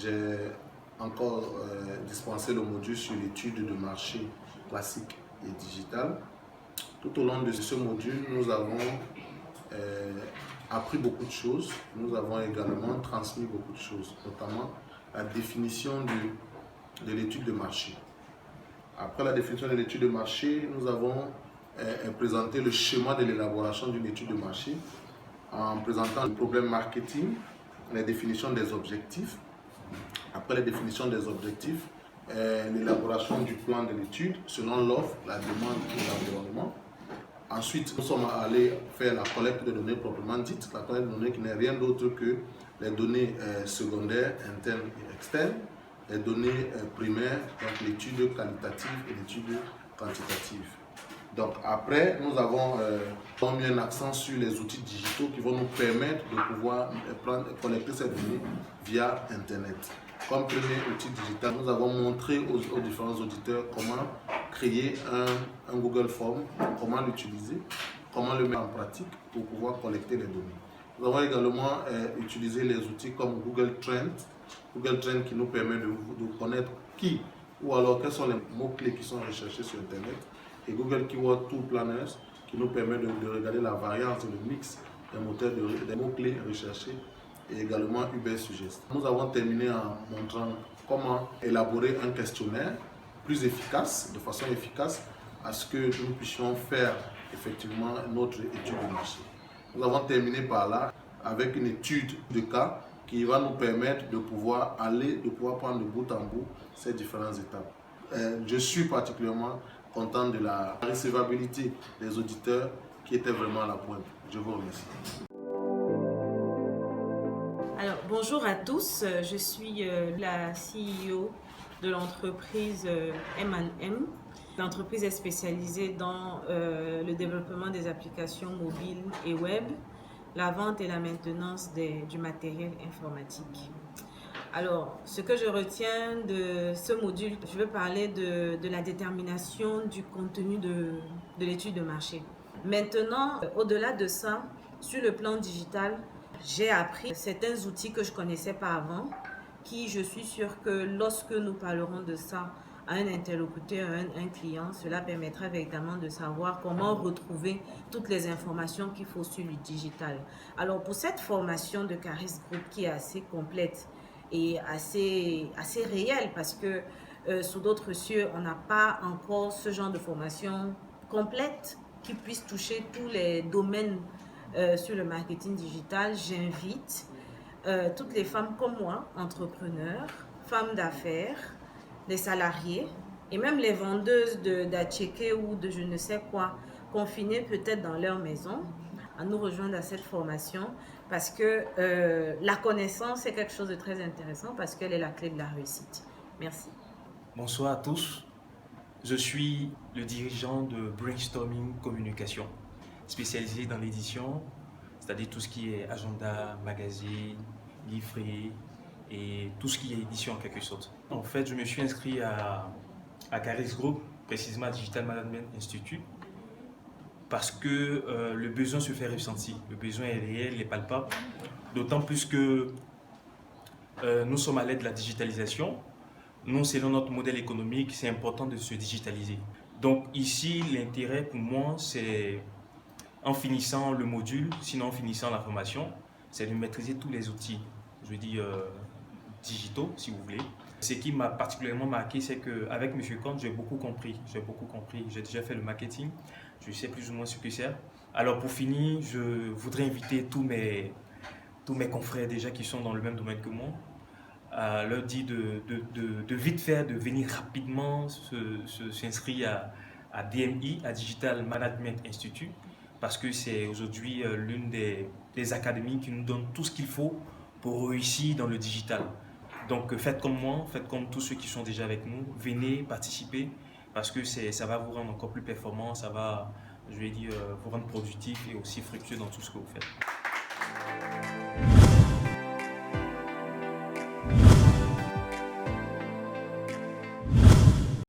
j'ai encore dispensé le module sur l'étude de marché classique et digital. Tout au long de ce module, nous avons appris beaucoup de choses. Nous avons également transmis beaucoup de choses, notamment la définition de l'étude de marché. Après la définition de l'étude de marché, nous avons présenté le schéma de l'élaboration d'une étude de marché en présentant le problème marketing, la définition des objectifs. Après la définition des objectifs, l'élaboration du plan de l'étude selon l'offre, la demande et l'environnement. Ensuite, nous sommes allés faire la collecte de données proprement dite, la collecte de données qui n'est rien d'autre que les données secondaires, internes et externes, les données primaires, donc l'étude qualitative et l'étude quantitative. Donc après, nous avons mis un accent sur les outils digitaux qui vont nous permettre de pouvoir collecter ces données via Internet. Comme premier outil digital, nous avons montré aux différents auditeurs comment créer un Google Form, comment l'utiliser, comment le mettre en pratique pour pouvoir collecter les données. Nous avons également utilisé les outils comme Google Trends qui nous permet de connaître qui ou alors quels sont les mots-clés qui sont recherchés sur Internet, et Google Keyword Tool Planners qui nous permet de regarder la variance et le mix des moteurs des mots-clés recherchés, et également Ubersuggest. Nous avons terminé en montrant comment élaborer un questionnaire plus efficace, de façon efficace, à ce que nous puissions faire effectivement notre étude de marché. Nous avons terminé par là avec une étude de cas qui va nous permettre de pouvoir prendre de bout en bout ces différentes étapes. Je suis particulièrement content de la recevabilité des auditeurs qui étaient vraiment à la pointe. Je vous remercie. Alors, bonjour à tous, je suis la CEO de l'entreprise M&M. L'entreprise est spécialisée dans le développement des applications mobiles et web, la vente et la maintenance du matériel informatique. Alors, ce que je retiens de ce module, je veux parler de la détermination du contenu de l'étude de marché. Maintenant, au-delà de ça, sur le plan digital, j'ai appris certains outils que je ne connaissais pas avant, qui je suis sûre que lorsque nous parlerons de ça à un interlocuteur, à un client, cela permettra véritablement de savoir comment retrouver toutes les informations qu'il faut sur le digital. Alors pour cette formation de Caris Group qui est assez complète et assez réelle, parce que sous d'autres cieux, on n'a pas encore ce genre de formation complète qui puisse toucher tous les domaines sur le marketing digital. J'invite toutes les femmes comme moi, entrepreneurs, femmes d'affaires, les salariés et même les vendeuses d'attiqués ou de je ne sais quoi, confinées peut-être dans leur maison, à nous rejoindre à cette formation, parce que la connaissance est quelque chose de très intéressant, parce qu'elle est la clé de la réussite. Merci. Bonsoir à tous. Je suis le dirigeant de Brainstorming Communication, spécialisé dans l'édition, c'est-à-dire tout ce qui est agenda, magazine, livret et tout ce qui est édition en quelque sorte. En fait, je me suis inscrit à Caris Group, précisément à Digital Management Institute, parce que le besoin se fait ressentir. Le besoin est réel, il est palpable, d'autant plus que nous sommes à l'aide de la digitalisation. Nous, selon notre modèle économique, c'est important de se digitaliser. Donc ici, l'intérêt pour moi, c'est en finissant le module, sinon en finissant la formation, c'est de maîtriser tous les outils, je veux dire digitaux, si vous voulez. Ce qui m'a particulièrement marqué, c'est qu'avec M. Comte, j'ai beaucoup compris. J'ai déjà fait le marketing, je sais plus ou moins ce que c'est. Alors pour finir, je voudrais inviter tous mes confrères déjà qui sont dans le même domaine que moi, à leur dire de vite faire, de venir rapidement s'inscrire à DMI, à Digital Management Institute, parce que c'est aujourd'hui l'une des académies qui nous donne tout ce qu'il faut pour réussir dans le digital. Donc faites comme moi, faites comme tous ceux qui sont déjà avec nous, venez participer, parce que ça va vous rendre encore plus performant, ça va, je vais dire, vous rendre productif et aussi fructueux dans tout ce que vous faites.